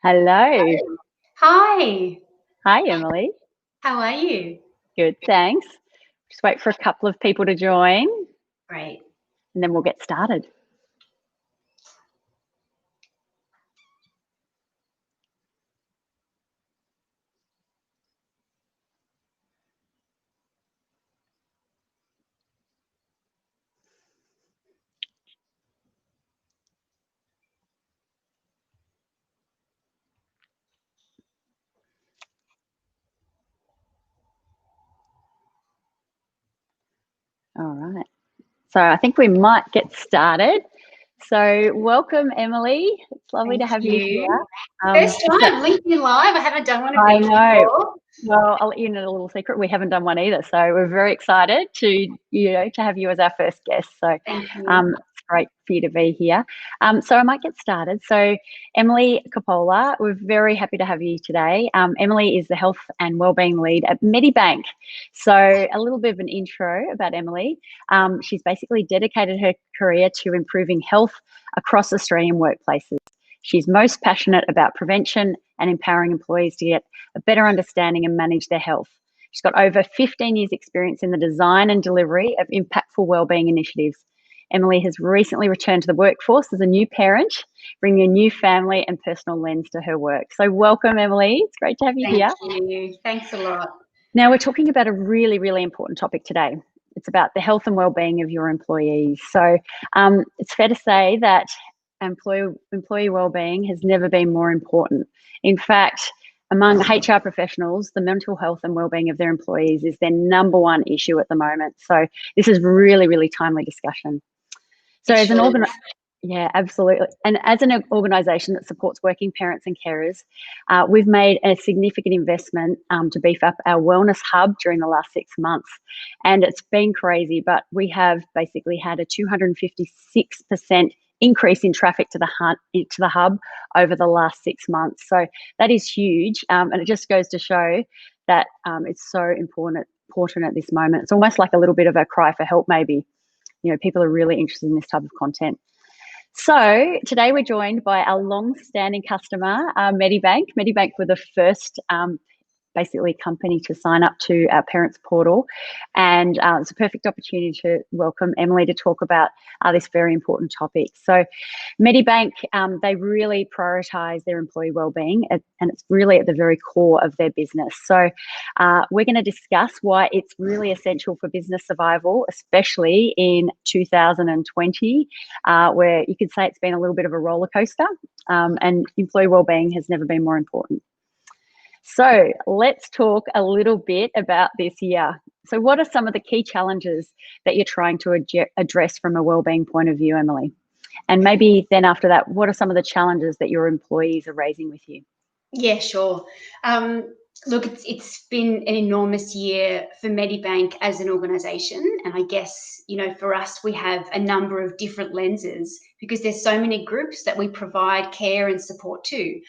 Hello. Hi, Hi, Emily. how are you? Good, thanks. Just wait for a couple of people to join Great. and then we'll get started. All right. So I think we might get started. So welcome, Emily. It's lovely Thank to have you you. here. First Just time LinkedIn Live. I haven't done one of I these know. before. Well, I'll let you know a little secret. We haven't done one either, so we're very excited to have you as our first guest. So Thank you. it's great for you to be here. So I might get started. So Emily Coppola, we're very happy to have you today. Emily is the health and wellbeing lead at Medibank. So a little bit of an intro about Emily. She's basically dedicated her career to improving health across Australian workplaces. She's most passionate about prevention and empowering employees to get a better understanding and manage their health. She's got over 15 years experience in the design and delivery of impactful wellbeing initiatives. Emily has recently returned to the workforce as a new parent, bringing a new family and personal lens to her work. So welcome, Emily. It's great to have you here. Thank you. Thanks a lot. Now we're talking about a really, really important topic today. It's about the health and wellbeing of your employees. So it's fair to say that employee wellbeing has never been more important. In fact, among HR professionals, the mental health and wellbeing of their employees is their number one issue at the moment. So this is really, really timely discussion. So as an yeah, absolutely. And as an organisation that supports working parents and carers, we've made a significant investment to beef up our wellness hub during the last 6 months. And it's been crazy, but we have basically had a 256% increase in traffic to the hub over the last 6 months. So that is huge. And it just goes to show that it's so important at this moment. It's almost like a little bit of a cry for help, maybe. People are really interested in this type of content. So today we're joined by our long-standing customer, Medibank. Medibank were the first basically company to sign up to our parents portal, and it's a perfect opportunity to welcome Emily to talk about this very important topic. So Medibank, they really prioritise their employee wellbeing, and it's really at the very core of their business. So we're going to discuss why it's really essential for business survival, especially in 2020, where you could say it's been a little bit of a roller coaster, and employee wellbeing has never been more important. So let's talk a little bit about this year. So what are some of the key challenges that you're trying to address from a wellbeing point of view, Emily? And maybe then after that, what are some of the challenges that your employees are raising with you? Yeah, sure. Look, it's been an enormous year for Medibank as an organisation, and I guess for us we have a number of different lenses because there's so many groups that we provide care and support to.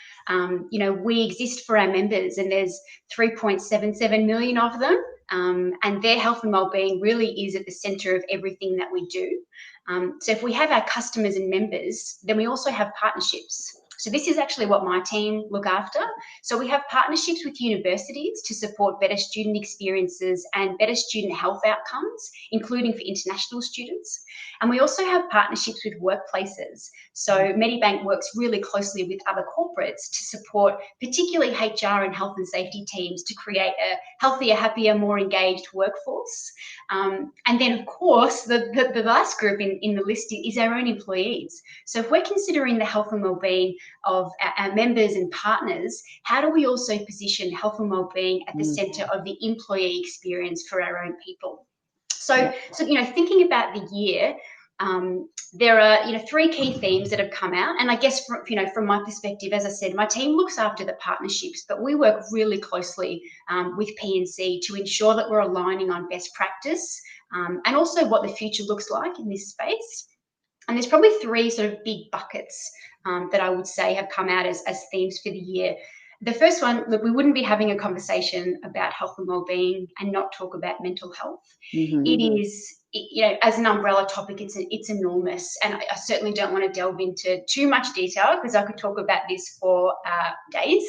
We exist for our members, and there's 3.77 million of them, and their health and wellbeing really is at the centre of everything that we do. So if we have our customers and members, then we also have partnerships. So this is actually what my team look after. So we have partnerships with universities to support better student experiences and better student health outcomes, including for international students. And we also have partnerships with workplaces. So Medibank works really closely with other corporates to support particularly HR and health and safety teams to create a healthier, happier, more engaged workforce. And then, of course, the last group in the list is our own employees. So if we're considering the health and wellbeing of our members and partners, how do we also position health and wellbeing at the centre of the employee experience for our own people? So thinking about the year, there are three key themes that have come out, and I guess from my perspective, as I said, my team looks after the partnerships, but we work really closely with P&C to ensure that we're aligning on best practice and also what the future looks like in this space. And there's probably three sort of big buckets that I would say have come out as themes for the year. The first one, look, we wouldn't be having a conversation about health and wellbeing and not talk about mental health. Mm-hmm. It is as an umbrella topic, it's enormous, and I certainly don't want to delve into too much detail because I could talk about this for days.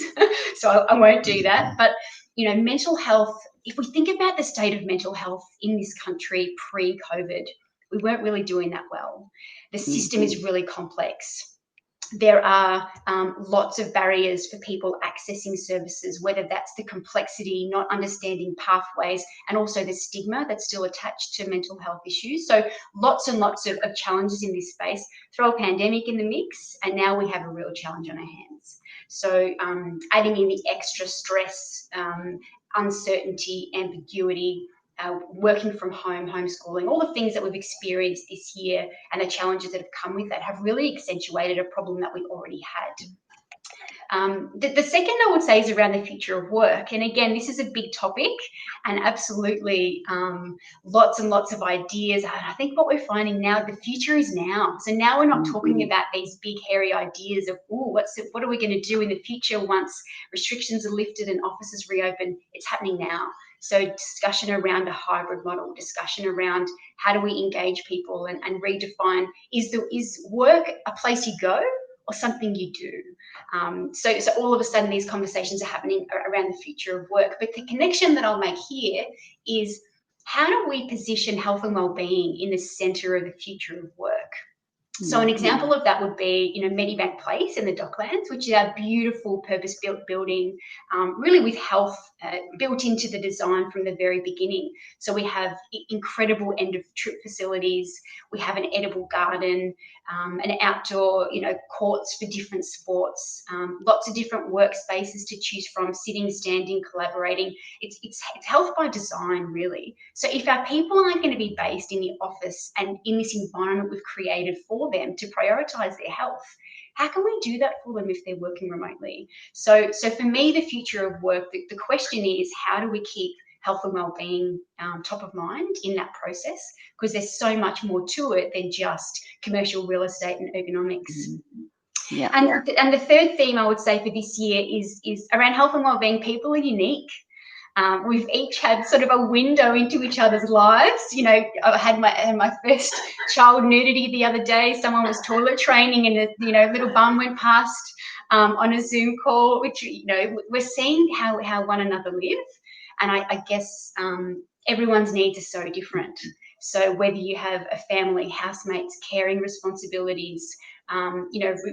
So I won't do that. But mental health. If we think about the state of mental health in this country pre-COVID, we weren't really doing that well. The system is really complex. There are lots of barriers for people accessing services, whether that's the complexity, not understanding pathways, and also the stigma that's still attached to mental health issues. So lots and lots of challenges in this space. Throw a pandemic in the mix, and now we have a real challenge on our hands. So adding in the extra stress, uncertainty, ambiguity, working from home, homeschooling, all the things that we've experienced this year and the challenges that have come with that have really accentuated a problem that we already had. The second I would say is around the future of work. And again, this is a big topic and absolutely lots and lots of ideas. I think what we're finding now, the future is now. So now we're not talking about these big, hairy ideas of, what are we going to do in the future once restrictions are lifted and offices reopen? It's happening now. So discussion around a hybrid model, discussion around how do we engage people and redefine, is work a place you go or something you do? So all of a sudden these conversations are happening around the future of work. But the connection that I'll make here is, how do we position health and wellbeing in the centre of the future of work? So an example of that would be, Medibank Place in the Docklands, which is our beautiful purpose-built building, really with health built into the design from the very beginning. So we have incredible end-of-trip facilities. We have an edible garden, an outdoor, courts for different sports, lots of different workspaces to choose from, sitting, standing, collaborating. It's health by design, really. So if our people aren't going to be based in the office and in this environment we've created for them to prioritise their health, how can we do that for them if they're working remotely? So for me, the future of work, the question is, how do we keep health and wellbeing top of mind in that process? Because there's so much more to it than just commercial real estate and ergonomics. Yeah. And the third theme I would say for this year is around health and wellbeing. People are unique. We've each had sort of a window into each other's lives. I had my first child nudity the other day. Someone was toilet training and a little bum went past on a Zoom call, which, we're seeing how one another live. And I guess everyone's needs are so different. So whether you have a family, housemates, caring responsibilities,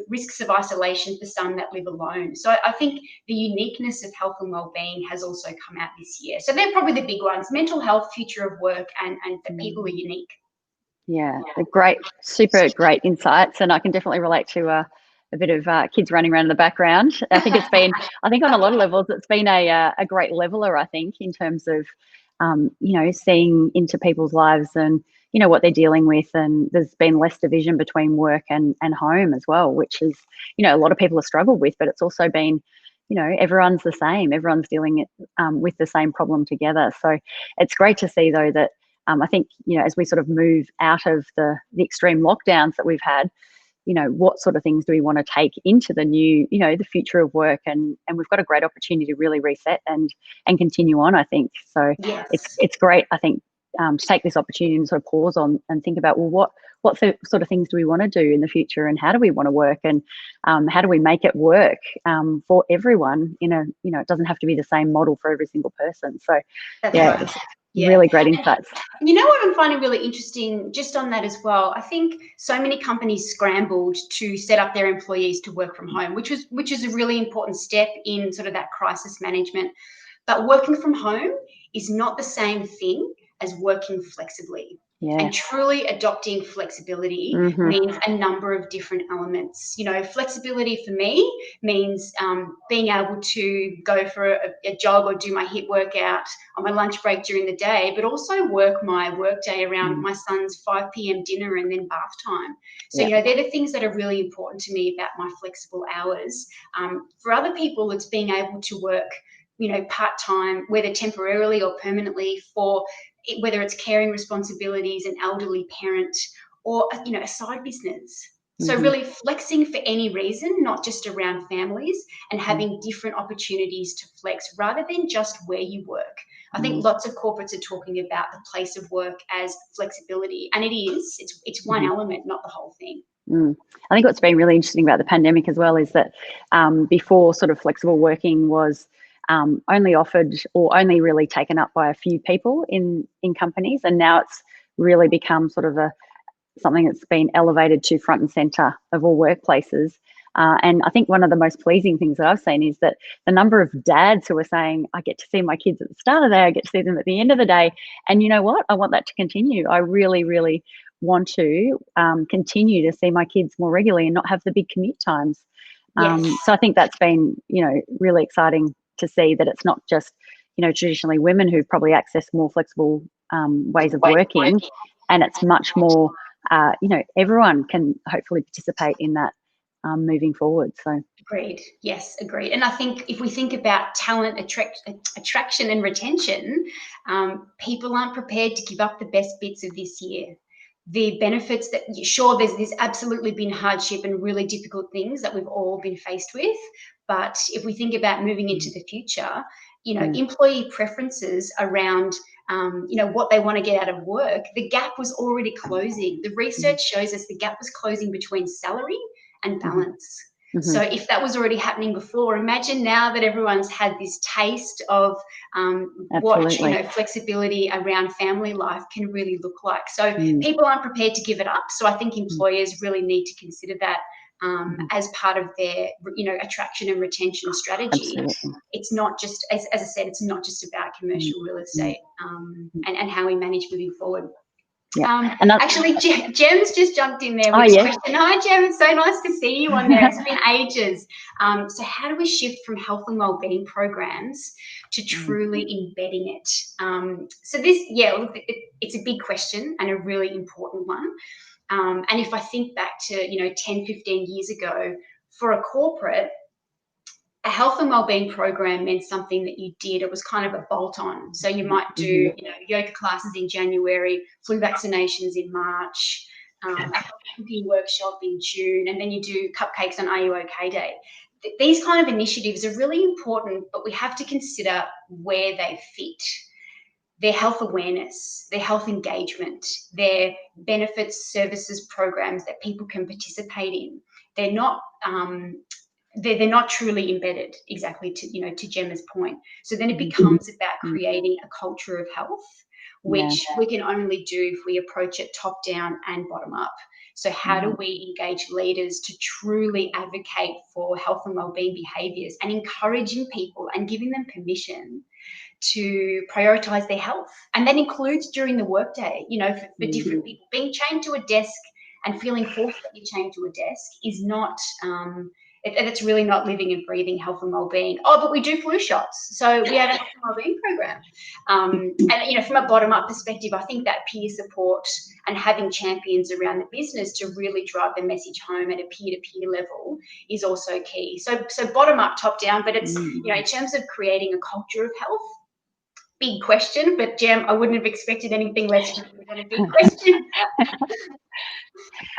risks of isolation for some that live alone. So I think the uniqueness of health and wellbeing has also come out this year. So they're probably the big ones: mental health, future of work, and the people are unique. Yeah, they're super great insights, and I can definitely relate to a bit of kids running around in the background. I think on a lot of levels, it's been a great leveler, I think, in terms of, seeing into people's lives and, what they're dealing with. And there's been less division between work and home as well, which is, a lot of people have struggled with, but it's also been, everyone's the same. Everyone's dealing with the same problem together. So it's great to see, though, that I think, as we sort of move out of the extreme lockdowns that we've had, what sort of things do we want to take into the new, the future of work? And we've got a great opportunity to really reset and continue on, I think. So yes. It's great, I think, to take this opportunity and sort of pause on and think about, well, what sort of things do we want to do in the future, and how do we want to work, and how do we make it work for everyone it doesn't have to be the same model for every single person. So That's right. Really great insights. You know what I'm finding really interesting just on that as well? I think so many companies scrambled to set up their employees to work from home, which is a really important step in sort of that crisis management. But working from home is not the same thing as working flexibly. Yeah. And truly adopting flexibility means a number of different elements. Flexibility for me means being able to go for a jog or do my HIIT workout on my lunch break during the day, but also work my work day around my son's 5 p.m. dinner and then bath time. So, they're the things that are really important to me about my flexible hours. For other people, it's being able to work, part-time, whether temporarily or permanently, for whether it's caring responsibilities, an elderly parent, or a side business. So really flexing for any reason, not just around families, and having different opportunities to flex rather than just where you work. I think lots of corporates are talking about the place of work as flexibility, and it is. It's one element, not the whole thing. I think what's been really interesting about the pandemic as well is that before, sort of flexible working was only offered or only really taken up by a few people in companies, and now it's really become sort of something that's been elevated to front and center of all workplaces. And I think one of the most pleasing things that I've seen is that the number of dads who are saying, I get to see my kids at the start of the day, I get to see them at the end of the day. And you know what? I want that to continue. I really, really want to continue to see my kids more regularly and not have the big commute times. Yes. So I think that's been, really exciting to see that it's not just, traditionally women who've probably accessed more flexible ways of working, and it's much more, everyone can hopefully participate in that moving forward. So Agreed. Yes, agreed. And I think if we think about talent attraction and retention, people aren't prepared to give up the best bits of this year. The benefits that, sure, there's absolutely been hardship and really difficult things that we've all been faced with. But if we think about moving into the future, employee preferences around what they want to get out of work, the gap was already closing. The research shows us the gap was closing between salary and balance. So if that was already happening before, imagine now that everyone's had this taste of what flexibility around family life can really look like. So people aren't prepared to give it up. So I think employers really need to consider that as part of their attraction and retention strategy. Absolutely. It's not just, as I said, it's not just about commercial real estate and how we manage moving forward. Yeah. Actually, Gem's just jumped in there with a question. Hi, Gem. It's so nice to see you on there. It's been ages. So how do we shift from health and wellbeing programs to truly embedding it? So this, it's a big question and a really important one. And if I think back to, 10, 15 years ago, for a corporate, a health and wellbeing program meant something that you did. It was kind of a bolt-on. So you might do, yoga classes in January, flu vaccinations in March, a cooking workshop in June, and then you do cupcakes on Are You OK Day. These kind of initiatives are really important, but we have to consider where they fit. Their health awareness, their health engagement, their benefits, services, programs that people can participate in. They're not they're not truly embedded, exactly to Gemma's point. So then it becomes about creating a culture of health, which we can only do if we approach it top down and bottom up. So how do we engage leaders to truly advocate for health and wellbeing behaviours and encouraging people and giving them permission to prioritise their health? And that includes during the workday, for different people. Being chained to a desk and feeling forced that you're chained to a desk is not it's really not living and breathing health and wellbeing. Oh, but we do flu shots, so we have a health and wellbeing program. And from a bottom-up perspective, I think that peer support and having champions around the business to really drive the message home at a peer-to-peer level is also key. So bottom-up, top-down, but it's in terms of creating a culture of health. Big question, but Gem, I wouldn't have expected anything less than a big question.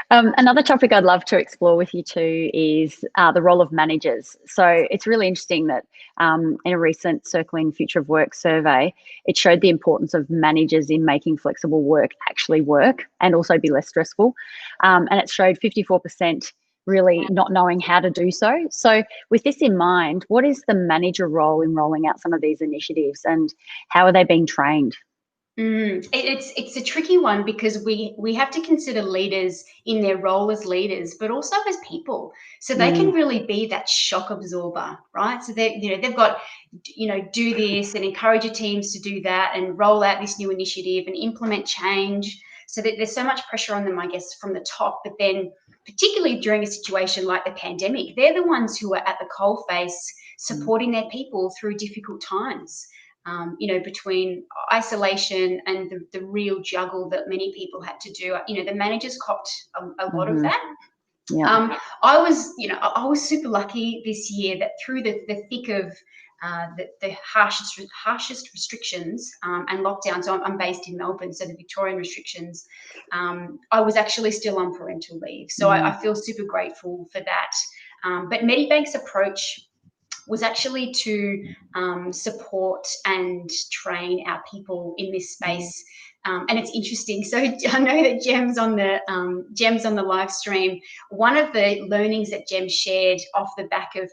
Another topic I'd love to explore with you too is the role of managers. So it's really interesting that in a recent Circling Future of Work survey, it showed the importance of managers in making flexible work actually work and also be less stressful. And it showed 54% really not knowing how to do so. So with this in mind, what is the manager role in rolling out some of these initiatives and how are they being trained? It's a tricky one because we have to consider leaders in their role as leaders, but also as people. So they can really be that shock absorber, right? So they've got, do this and encourage your teams to do that and roll out this new initiative and implement change. So that there's so much pressure on them, I guess, from the top. But then particularly during a situation like the pandemic, they're the ones who are at the coalface supporting their people through difficult times. Between isolation and the real juggle that many people had to do, the managers copped a lot of that. Yeah. I was super lucky this year that through the thick of the harshest restrictions and lockdowns. So I'm based in Melbourne, so the Victorian restrictions, I was actually still on parental leave. So I feel super grateful for that. But Medibank's approach was actually to support and train our people in this space. And it's interesting. So I know that Gem's on the live stream. One of the learnings that Gem shared off the back of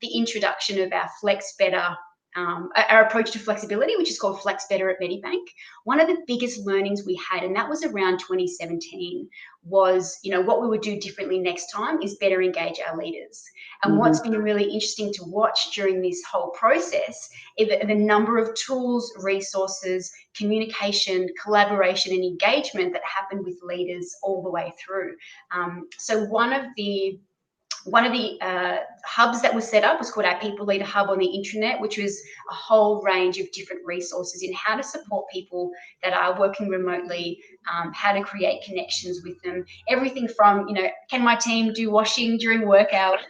the introduction of our Flex Better, our approach to flexibility, which is called Flex Better at Medibank. One of the biggest learnings we had, and that was around 2017, was, what we would do differently next time is better engage our leaders. And what's been really interesting to watch during this whole process is the number of tools, resources, communication, collaboration, and engagement that happened with leaders all the way through. So one of the hubs that was set up was called our People Leader Hub on the intranet, which was a whole range of different resources in how to support people that are working remotely, how to create connections with them, everything from, can my team do washing during work hours,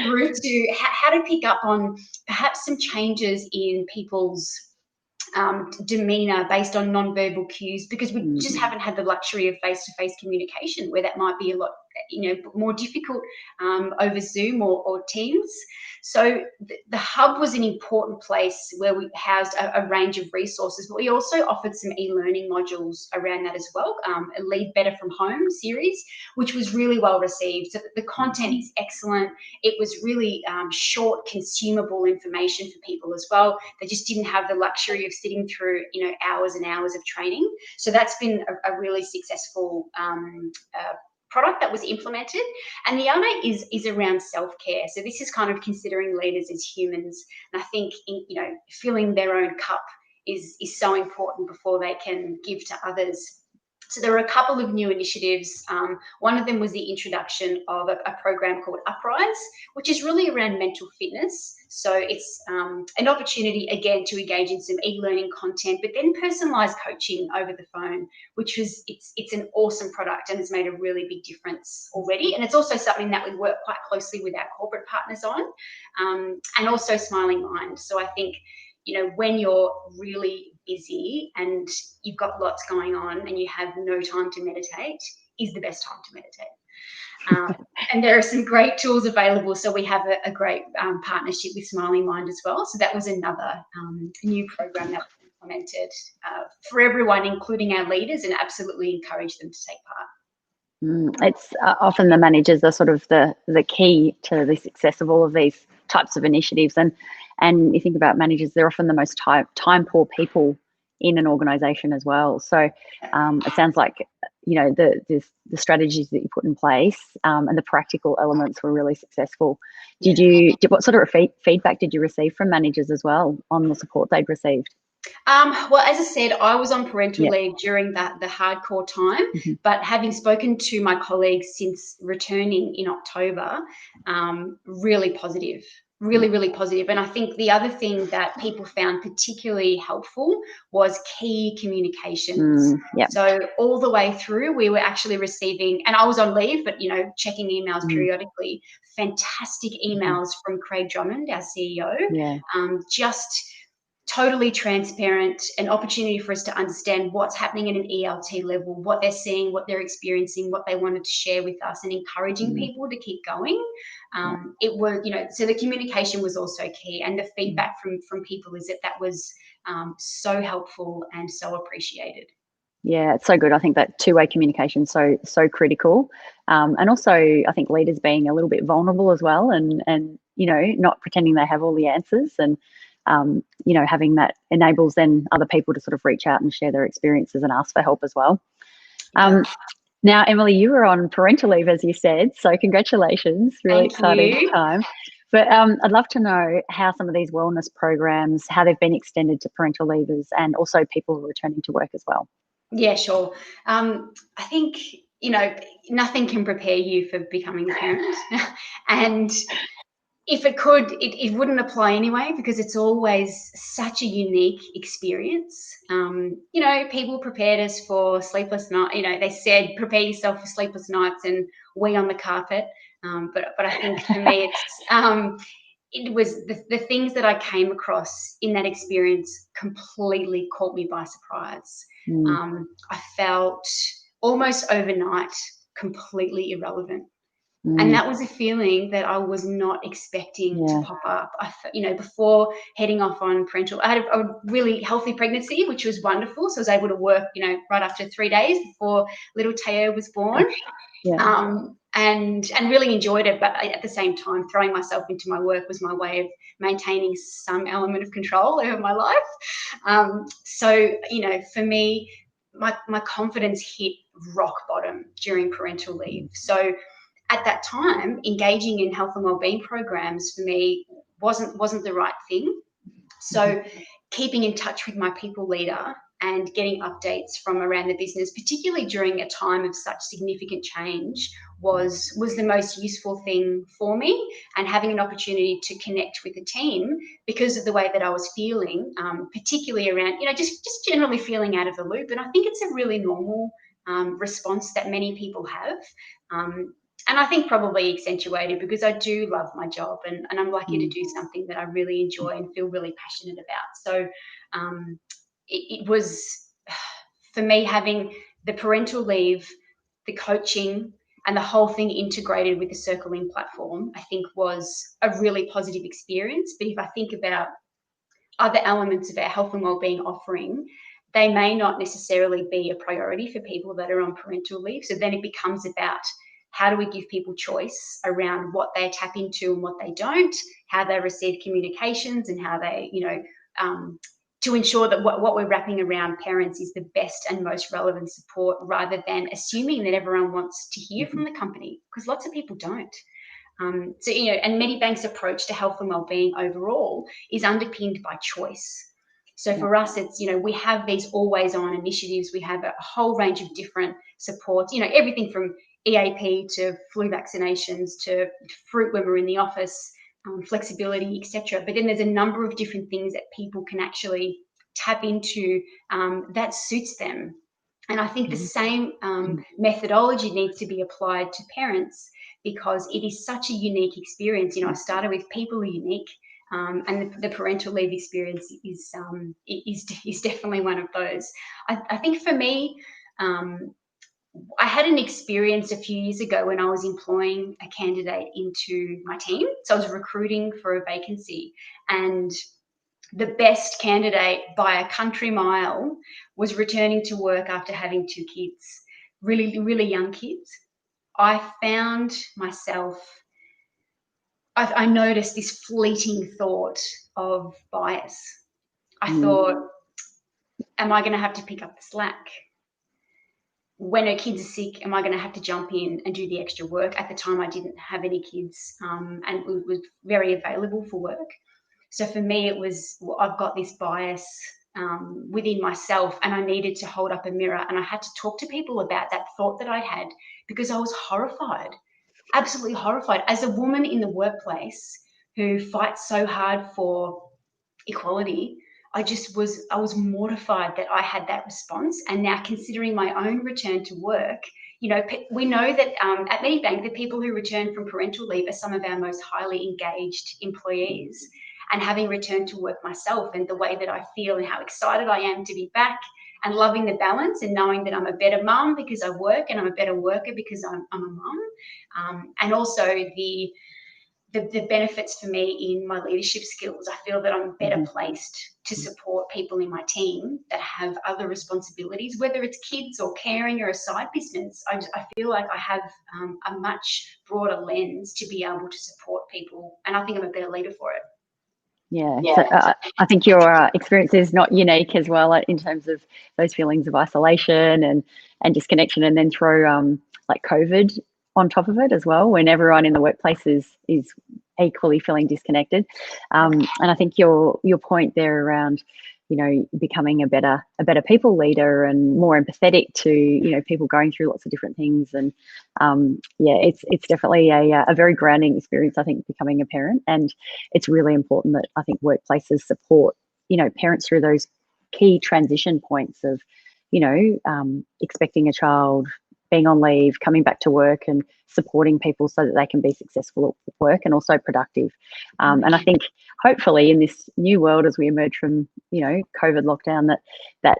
through to how to pick up on perhaps some changes in people's demeanor based on non-verbal cues, because we just haven't had the luxury of face-to-face communication, where that might be a lot more difficult over Zoom or Teams. So the hub was an important place where we housed a range of resources, but we also offered some e-learning modules around that as well, a Lead Better from Home series, which was really well received. So the content is excellent. It was really short, consumable information for people as well. They just didn't have the luxury of sitting through hours and hours of training. So that's been a really successful product that was implemented. And the other is around self-care. So this is kind of considering leaders as humans. And I think filling their own cup is so important before they can give to others. So there were a couple of new initiatives. One of them was the introduction of a program called Uprise, which is really around mental fitness. So it's an opportunity, again, to engage in some e-learning content, but then personalised coaching over the phone, which was, it's an awesome product and has made a really big difference already. And it's also something that we work quite closely with our corporate partners on, and also Smiling Mind. So I think, when you're really busy and you've got lots going on and you have no time to meditate, is the best time to meditate. And there are some great tools available. So we have a great partnership with Smiling Mind as well. So that was another new program that was implemented for everyone, including our leaders, and absolutely encourage them to take part. It's often the managers are sort of the key to the success of all of these types of initiatives. And you think about managers, they're often the most time poor people in an organisation as well. So it sounds like the strategies that you put in place and the practical elements were really successful. What sort of feedback did you receive from managers as well on the support they'd received? Well, as I said, I was on parental leave during the hardcore time, but having spoken to my colleagues since returning in October, really positive. Really, really positive. And I think the other thing that people found particularly helpful was key communications. So all the way through, we were actually receiving, and I was on leave, but, checking emails periodically, fantastic emails from Craig Drummond, our CEO, just totally transparent, an opportunity for us to understand what's happening at an ELT level, what they're seeing, what they're experiencing, what they wanted to share with us, and encouraging people to keep going. It was, so the communication was also key, and the feedback from people is that was so helpful and so appreciated. Yeah, it's so good. I think that two-way communication is so critical, and also I think leaders being a little bit vulnerable as well, and not pretending they have all the answers, and having that enables then other people to sort of reach out and share their experiences and ask for help as well. Now, Emily, you were on parental leave, as you said, so congratulations. Really exciting time. But I'd love to know how some of these wellness programs, how they've been extended to parental leavers and also people returning to work as well. Yeah, sure. I think, nothing can prepare you for becoming a parent. And if it could, it wouldn't apply anyway, because it's always such a unique experience. People prepared us for sleepless nights. They said, prepare yourself for sleepless nights and wee on the carpet. But I think for me, it was the things that I came across in that experience completely caught me by surprise. I felt almost overnight completely irrelevant. And that was a feeling that I was not expecting to Yeah. pop up. Before heading off on parental, I had a really healthy pregnancy, which was wonderful. So I was able to work, right after 3 days before little Teo was born. Gosh. Yeah. And really enjoyed it, but at the same time, throwing myself into my work was my way of maintaining some element of control over my life. So for me, my confidence hit rock bottom during parental leave. So at that time, engaging in health and wellbeing programs for me wasn't the right thing. So keeping in touch with my people leader and getting updates from around the business, particularly during a time of such significant change, was the most useful thing for me. And having an opportunity to connect with the team because of the way that I was feeling, particularly around, just generally feeling out of the loop. And I think it's a really normal response that many people have. And I think probably accentuated because I do love my job, and I'm lucky to do something that I really enjoy and feel really passionate about. So it was, for me, having the parental leave, the coaching, and the whole thing integrated with the Circle In platform, I think was a really positive experience. But if I think about other elements of our health and wellbeing offering, they may not necessarily be a priority for people that are on parental leave. So then it becomes about how do we give people choice around what they tap into and what they don't, how they receive communications, and how they, to ensure that what we're wrapping around parents is the best and most relevant support, rather than assuming that everyone wants to hear from the company, because lots of people don't. And Medibank's approach to health and wellbeing overall is underpinned by choice. So for us, it's, we have these always on initiatives. We have a whole range of different supports, everything from EAP to flu vaccinations to fruit when we're in the office, flexibility, etc. But then there's a number of different things that people can actually tap into that suits them. And I think the same methodology needs to be applied to parents, because it is such a unique experience. I started with people are unique, and the parental leave experience is definitely one of those. I think for me, I had an experience a few years ago when I was employing a candidate into my team. So I was recruiting for a vacancy, and the best candidate by a country mile was returning to work after having 2 kids, really, really young kids. I found myself, I noticed this fleeting thought of bias. I thought, am I going to have to pick up the slack? When her kids are sick, am I going to have to jump in and do the extra work? At the time, I didn't have any kids, and was very available for work. So for me, it was, I've got this bias within myself, and I needed to hold up a mirror, and I had to talk to people about that thought that I had, because I was horrified, absolutely horrified. As a woman in the workplace who fights so hard for equality, I was mortified that I had that response. And now, considering my own return to work, we know that at Medibank, the people who return from parental leave are some of our most highly engaged employees. And having returned to work myself, and the way that I feel and how excited I am to be back, and loving the balance, and knowing that I'm a better mum because I work, and I'm a better worker because I'm a mum, and also the benefits for me in my leadership skills. I feel that I'm better placed to support people in my team that have other responsibilities, whether it's kids or caring or a side business. I feel like I have a much broader lens to be able to support people, and I think I'm a better leader for it. Yeah, so I think your experience is not unique as well, in terms of those feelings of isolation and disconnection, and then throw like COVID on top of it as well, when everyone in the workplace is equally feeling disconnected. And I think your point there around, becoming a better people leader and more empathetic to, people going through lots of different things. And it's definitely a very grounding experience, I think, becoming a parent. And it's really important that I think workplaces support, parents through those key transition points of, expecting a child, being on leave, coming back to work, and supporting people so that they can be successful at work and also productive. And I think hopefully in this new world, as we emerge from COVID lockdown, that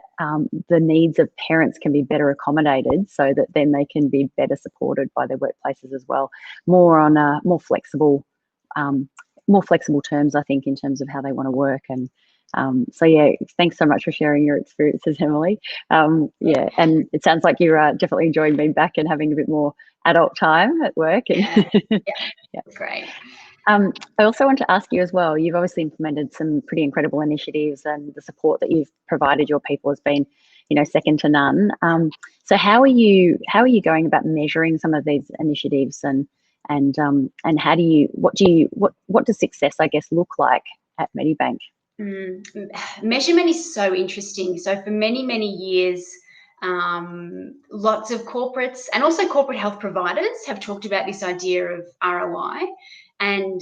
the needs of parents can be better accommodated, so that then they can be better supported by their workplaces as well, more on more flexible terms, I think, in terms of how they want to work. And so yeah, thanks so much for sharing your experiences, Emily. Yeah, and it sounds like you're definitely enjoying being back and having a bit more adult time at work. And yeah, great. I also want to ask you as well, you've obviously implemented some pretty incredible initiatives, and the support that you've provided your people has been, second to none. So how are you going about measuring some of these initiatives, and how do you what does success, I guess, look like at Medibank? Measurement is so interesting. So for many, many years, lots of corporates and also corporate health providers have talked about this idea of ROI. And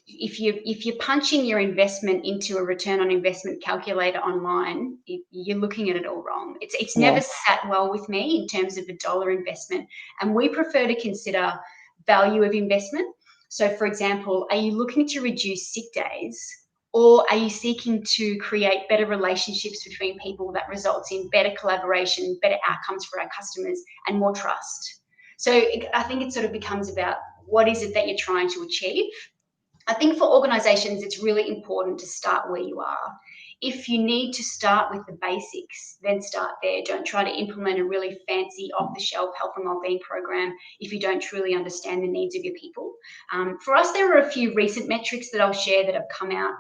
if you're punching your investment into a return on investment calculator online, you're looking at it all wrong. It's never sat well with me in terms of a dollar investment. And we prefer to consider value of investment. So for example, are you looking to reduce sick days? Or are you seeking to create better relationships between people that results in better collaboration, better outcomes for our customers, and more trust? So I think it sort of becomes about what is it that you're trying to achieve. I think for organisations, it's really important to start where you are. If you need to start with the basics, then start there. Don't try to implement a really fancy off-the-shelf health and wellbeing program if you don't truly understand the needs of your people. For us, there are a few recent metrics that I'll share that have come out,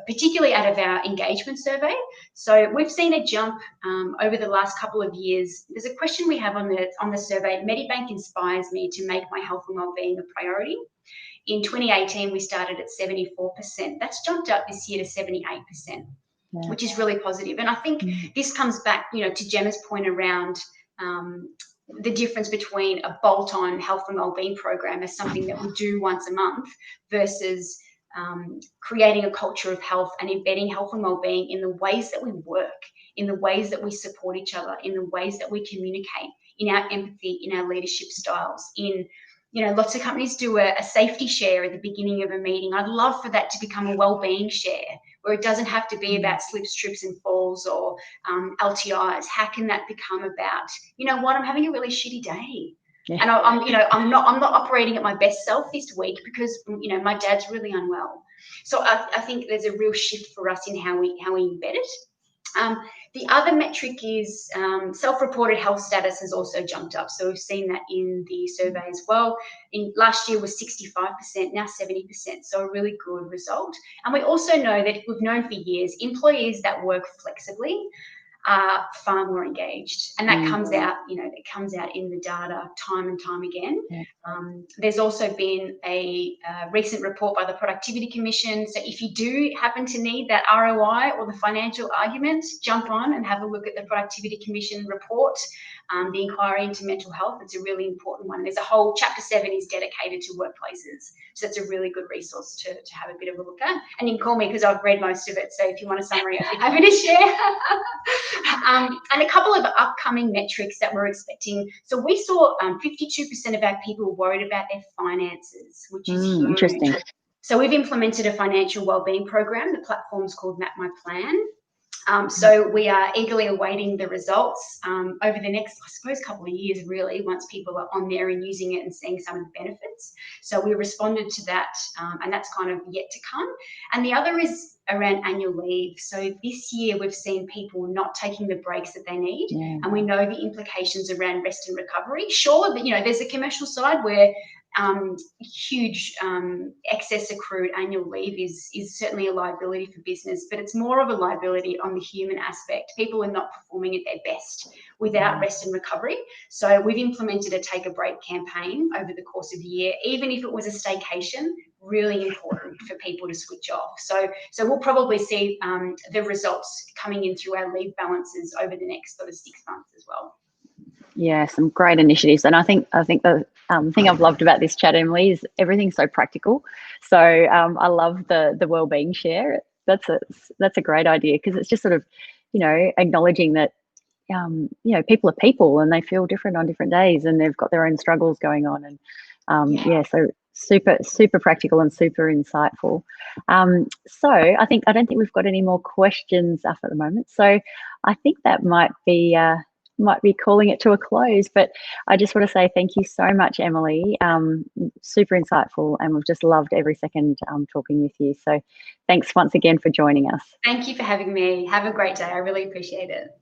particularly out of our engagement survey. So we've seen a jump over the last couple of years. There's a question we have on the survey: Medibank inspires me to make my health and wellbeing a priority. In 2018, we started at 74%. That's jumped up this year to 78%, which is really positive. And I think this comes back, to Gemma's point around the difference between a bolt-on health and wellbeing program as something that we do once a month versus creating a culture of health and embedding health and wellbeing in the ways that we work, in the ways that we support each other, in the ways that we communicate, in our empathy, in our leadership styles, lots of companies do a safety share at the beginning of a meeting. I'd love for that to become a wellbeing share, where it doesn't have to be about slips, trips and falls or LTIs. How can that become about, I'm having a really shitty day. Yeah. And I'm not operating at my best self this week because, my dad's really unwell. So I think there's a real shift for us in how we embed it. The other metric is self-reported health status has also jumped up. So we've seen that in the survey as well. Last year was 65%, now 70%. So a really good result. And we also know that we've known for years, employees that work flexibly are far more engaged, and that comes out, it comes out in the data time and time again. Yeah. There's also been a recent report by the Productivity Commission. So if you do happen to need that ROI or the financial argument, jump on and have a look at the Productivity Commission report, the inquiry into mental health. It's a really important one. There's a whole chapter 7 is dedicated to workplaces. So it's a really good resource to have a bit of a look at. And you can call me because I've read most of it. So if you want a summary, I'd be happy to share. And a couple of upcoming metrics that we're expecting. So we saw 52% of our people worried about their finances, which is huge. Interesting. So we've implemented a financial wellbeing program. The platform's called Map My Plan. So we are eagerly awaiting the results over the next, I suppose, couple of years, really, once people are on there and using it and seeing some of the benefits. So we responded to that, and that's kind of yet to come. And the other is around annual leave. So this year we've seen people not taking the breaks that they need, and we know the implications around rest and recovery. Sure, but there's a commercial side where huge excess accrued annual leave is certainly a liability for business, but it's more of a liability on the human aspect. People are not performing at their best without rest and recovery. So we've implemented a take a break campaign over the course of the year, even if it was a staycation. Really important for people to switch off. So we'll probably see the results coming in through our leave balances over the next sort of 6 months as well. Yeah, some great initiatives. And I think the thing I've loved about this chat, Emily, is everything's so practical. So I love the wellbeing share. That's a great idea, because it's just sort of, acknowledging that, you know, people are people and they feel different on different days, and they've got their own struggles going on. And Yeah. yeah, so super practical and super insightful. So I don't think we've got any more questions up at the moment. So I think that might be calling it to a close. But I just want to say thank you so much, Emily. Super insightful, and we've just loved every second talking with you. So thanks once again for joining us. Thank you for having me. Have a great day. I really appreciate it.